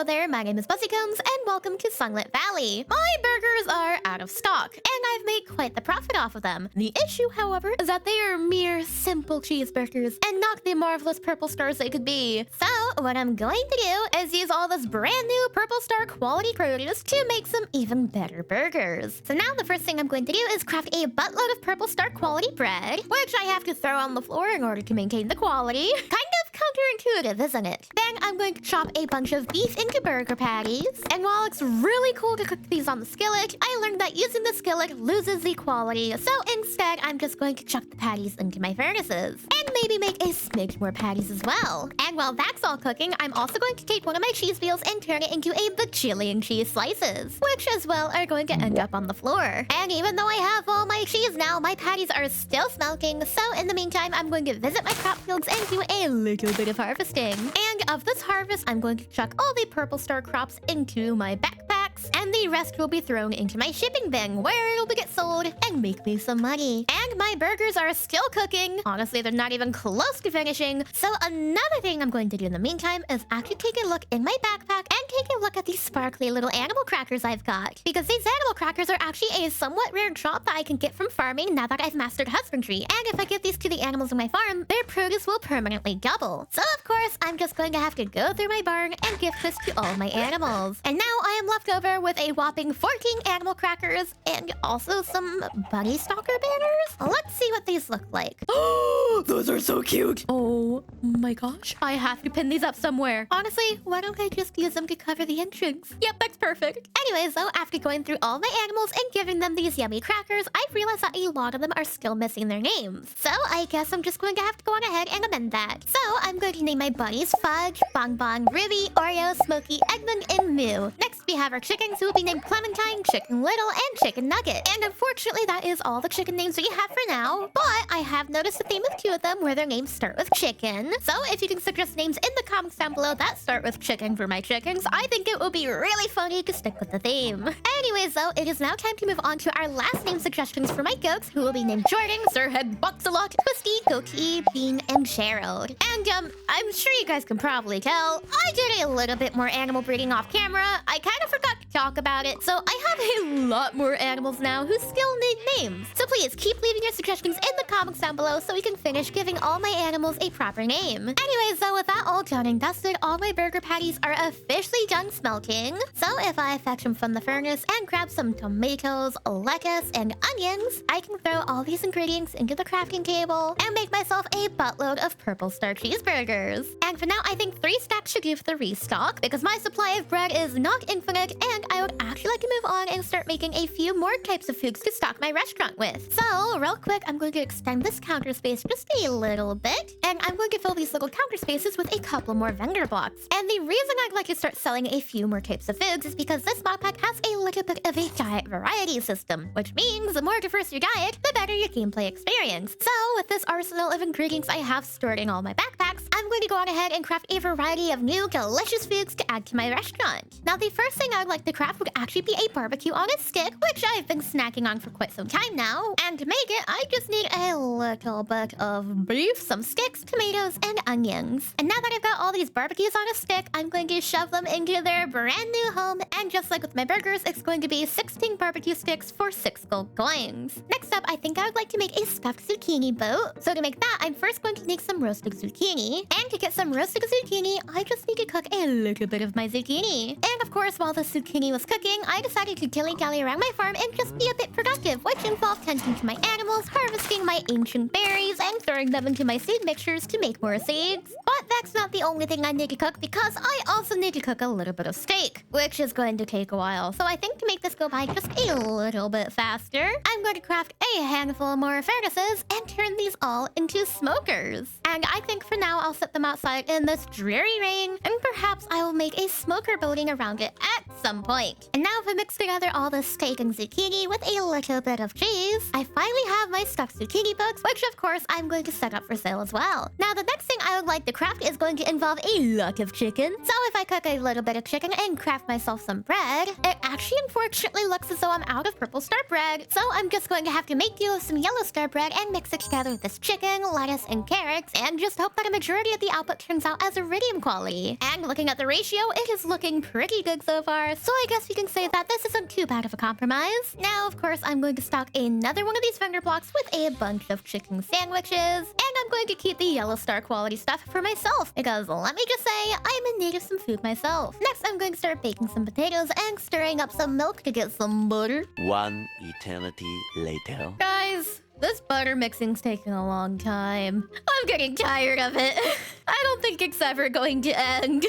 Hello there, my name is buzzycombs and welcome to Sunlit Valley. My burgers are out of stock and I've made quite the profit off of them. The issue, however, is that they are mere simple cheeseburgers and not the marvelous purple stars they could be. So what I'm going to do is use all this brand new purple star quality produce to make some even better burgers. So now the first thing I'm going to do is craft a buttload of purple star quality bread, which I have to throw on the floor in order to maintain the quality. Kind of counterintuitive, isn't it? Then I'm going to chop a bunch of beef into burger patties. And while it's really cool to cook these on the skillet, I learned that using the skillet loses the quality. So instead, I'm just going to chuck the patties into my furnaces. And maybe make a smidge more patties as well. And while that's all cooking, I'm also going to take one of my cheese wheels and turn it into a bajillion cheese slices, which as well are going to end up on the floor. And even though I have all my cheese now, my patties are still smelting. So in the meantime, I'm going to visit my crop fields and do a little bit of harvesting. And of this harvest, I'm going to chuck all the purple star crops into my backpacks, and the rest will be thrown into my shipping bin, where it'll get sold and make me some money. And my burgers are still cooking. Honestly, they're not even close to finishing. So another thing I'm going to do in the meantime is actually take a look in my backpack and take a look at these sparkly little animal crackers I've got. Because these animal crackers are actually a somewhat rare drop that I can get from farming now that I've mastered husbandry. And if I give these to the animals in my farm, their produce will permanently double. So of course, I'm just going to have to go through my barn and give this to all my animals. And now I am left over with a whopping 14 animal crackers and also some bunny stalker banners. Let's see what these look like. Oh, those are so cute. Oh my gosh, I have to pin these up somewhere. Honestly, why don't I just use them to cover the entrance? Yep, that's perfect. Anyways, though, after going through all my animals and giving them these yummy crackers, I've realized that a lot of them are still missing their names. So I guess I'm just going to have to go on ahead and amend that. So I'm going to name my bunnies Fudge, Bonbon, Ruby, Oreo, Smokey, Eggman, and Moo. Next, we have our chickens who will be named Clementine, Chicken Little, and Chicken Nugget. And unfortunately, that is all the chicken names we have for now. But I have noticed a theme with two of them where their names start with chicken. So if you can suggest names in the comments down below that start with chicken for my chickens, I think it would be really funny to stick with the theme. Anyways, though, it is now time to move on to our last name suggestions for my goats, who will be named Jordan, Sirhead, Boxalot, Twisty, Goatee, Bean, and Gerald. And I'm sure you guys can probably tell, I did a little bit more animal breeding off camera. I kind of forgot to talk about it, so I have a lot more animals now who still need names. So please keep leaving your suggestions in the comments down below so we can finish giving all my animals a proper name. Anyways, though, with that all done and dusted, all my burger patties are officially done smelting. So if I fetch them from the furnace and grab some tomatoes, lettuce, and onions, I can throw all these ingredients into the crafting table and make myself a buttload of purple star cheeseburgers. And for now, I think 3 stacks should do for the restock because my supply of bread is not infinite, and I would actually like to move on and start making a few more types of foods to stock my restaurant with. So real quick, I'm going to extend this counter space just a little bit, and I'm going to fill these little counter spaces with a couple more vendor blocks. And the reason I'd like to start selling a few more types of foods is because this mod pack has a little bit of a diet variety system, which means the more diverse your diet, the better your gameplay experience. So with this arsenal of ingredients I have stored in all my backpacks, I'm going to go on ahead and craft a variety of new delicious foods to add to my restaurant. Now, the first thing I'd like to craft would actually be a barbecue on a stick, which I've been snacking on for quite some time now. And to make it, I just need a little bit of beef, some sticks, tomatoes, and onions. And now that I've got all these barbecues on a stick, I'm going to shove them into their brand new home. And just like with my burgers, it's going to be 16 barbecue sticks for 6 gold coins. Next up, I think I would like to make a stuffed zucchini boat. So to make that, I'm first going to make some roasted zucchini. And to get some roasted zucchini, I just need to cook a little bit of my zucchini. And of course, while the zucchini was cooking, I decided to dilly-dally around my farm and just be a bit productive, which involved tending to my animals, harvesting my ancient berries, and throwing them into my seed mixtures to make more seeds. But that's not the only thing I need to cook, because I also need to cook a little bit of steak, which is going to take a while. So I think to make this go by just a little bit faster, I'm going to craft a handful more furnaces and turn these all into smokers. And I think for now, I'll set them outside in this dreary rain, and perhaps I will make a smoker building around it at some point. And now if I mix together all the steak and zucchini with a little bit of cheese, I finally have my stuffed zucchini bugs, which of course I'm going to set up for sale as well. Now the next thing I would like to craft is going to involve a lot of chicken. So if I cook a little bit of chicken and craft myself some bread, it actually unfortunately looks as though I'm out of purple star bread. So I'm just going to have to make do with some yellow star bread and mix it together with this chicken, lettuce, and carrots, and just hope that a majority of the output turns out as Iridium quality. And looking at the ratio, it is looking pretty good so far, so I guess we can say that this isn't too bad of a compromise. Now, of course, I'm going to stock another one of these vendor blocks with a bunch of chicken sandwiches, and I'm going to keep the yellow star quality stuff for myself, because let me just say, I'm in need of some food myself. Next, I'm going to start baking some potatoes and stirring up some milk to get some butter. One eternity later. Guys, this butter mixing's taking a long time. I'm getting tired of it. I don't think it's ever going to end.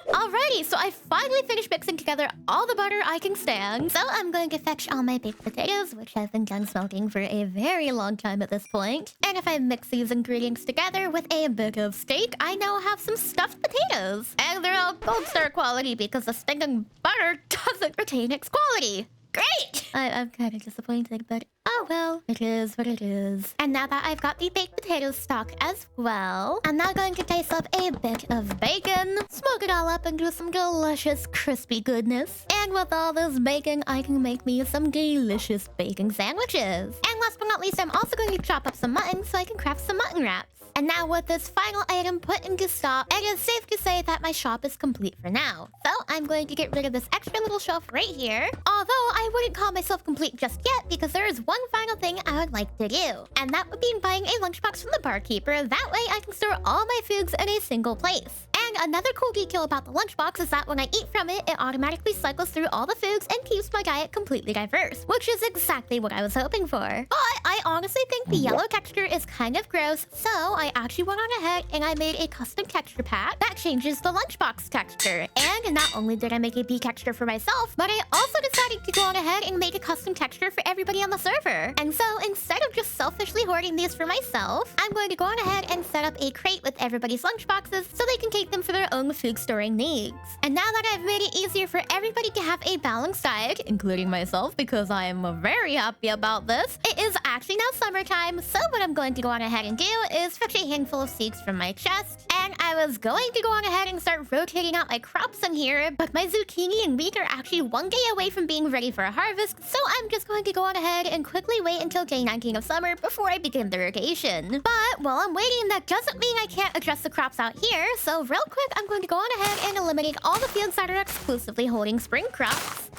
Alrighty, so I finally finished mixing together all the butter I can stand. So I'm going to fetch all my baked potatoes, which have been done smoking for a very long time at this point. And if I mix these ingredients together with a bit of steak, I now have some stuffed potatoes. And they're all gold star quality because the stinking butter doesn't retain its quality. Great! I'm kind of disappointed, but oh well, it is what it is. And now that I've got the baked potato stock as well, I'm now going to dice up a bit of bacon, smoke it all up into some delicious crispy goodness. And with all this bacon, I can make me some delicious bacon sandwiches. And last but not least, I'm also going to chop up some mutton so I can craft some mutton wraps. And now with this final item put into stock, it is safe to say that my shop is complete for now. So I'm going to get rid of this extra little shelf right here. Although I wouldn't call myself complete just yet because there is one final thing I would like to do. And that would be buying a lunchbox from the barkeeper. That way I can store all my foods in a single place. And another cool detail about the lunchbox is that when I eat from it, it automatically cycles through all the foods and keeps my diet completely diverse, which is exactly what I was hoping for. But I honestly think the yellow texture is kind of gross, so I actually went on ahead and I made a custom texture pack that changes the lunchbox texture. And not only did I make a bee texture for myself, but I also decided to go on ahead and make a custom texture for everybody on the server. And so instead of just selfishly hoarding these for myself, I'm going to go on ahead and set up a crate with everybody's lunchboxes so they can take them for their own food storing needs. And now that I've made it easier for everybody to have a balanced diet, including myself because I am very happy about this, it is actually now summertime, so what I'm going to go on ahead and do is fetch a handful of seeds from my chest, and I was going to go on ahead and start rotating out my crops in here, but my zucchini and wheat are actually one day away from being ready for a harvest, so I'm just going to go on ahead and quickly wait until day 19 of summer before I begin the rotation. But while I'm waiting, that doesn't mean I can't adjust the crops out here, so real quick, I'm going to go on ahead and eliminate all the fields that are exclusively holding spring crops.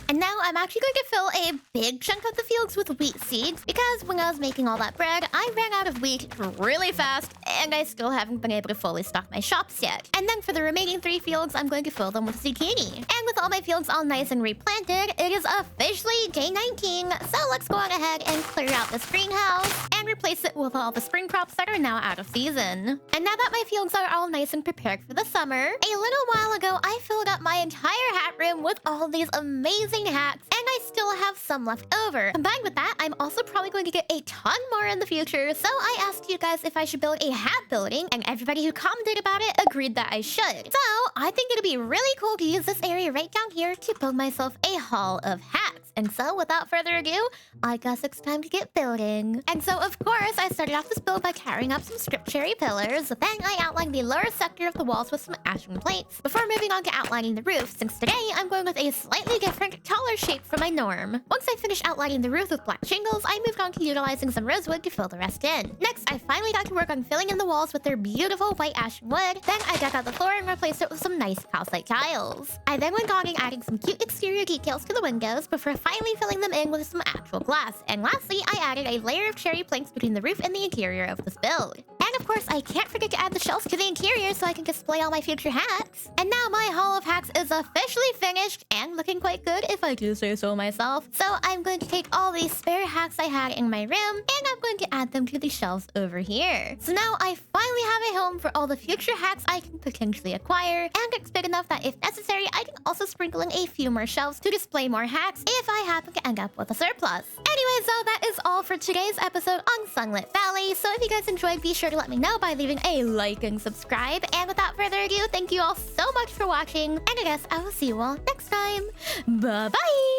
And now I'm actually going to fill a big chunk of the fields with wheat seeds because when I was making all that bread, I ran out of wheat really fast and I still haven't been able to fully stock my shops yet. And then for the remaining 3 fields, I'm going to fill them with zucchini. And with all my fields all nice and replanted, it is officially day 19. So let's go on ahead and clear out this greenhouse and replace it with all the spring crops that are now out of season. And now that my fields are all nice and prepared for the summer, a little while ago, I filled up my entire hat room with all these amazing hats, and I still have some left over. Combined with that, I'm also probably going to get a ton more in the future, so I asked you guys if I should build a hat building, and everybody who commented about it agreed that I should. So I think it'd be really cool to use this area right down here to build myself a hall of hats. And so without further ado, I guess it's time to get building. And so of course, I started off this build by carrying up some strip cherry pillars. Then I outlined the lower sector of the walls with some ashen plates before moving on to outlining the roof, since today I'm going with a slightly different, taller shape from my norm. Once I finished outlining the roof with black shingles, I moved on to utilizing some rosewood to fill the rest in. Next, I finally got to work on filling in the walls with their beautiful white ashen wood. Then I dug out the floor and replaced it with some nice calcite tiles. I then went on and adding some cute exterior details to the windows before finally filling them in with some actual glass. And lastly, I added a layer of cherry planks between the roof and the interior of this build. And of course, I can't forget to add the shelves to the interior so I can display all my future hats. And now my haul of hats is officially finished and looking quite good if I do say so myself. So I'm going to take all these spare hats I had in my room and I'm going to add them to the shelves over here. So now I finally have a home home for all the future hacks I can potentially acquire, and it's big enough that if necessary, I can also sprinkle in a few more shelves to display more hacks if I happen to end up with a surplus. Anyways, though, that is all for today's episode on Sunlit Valley, so if you guys enjoyed, be sure to let me know by leaving a like and subscribe. And without further ado, thank you all so much for watching, and I guess I will see you all next time. Bye-bye!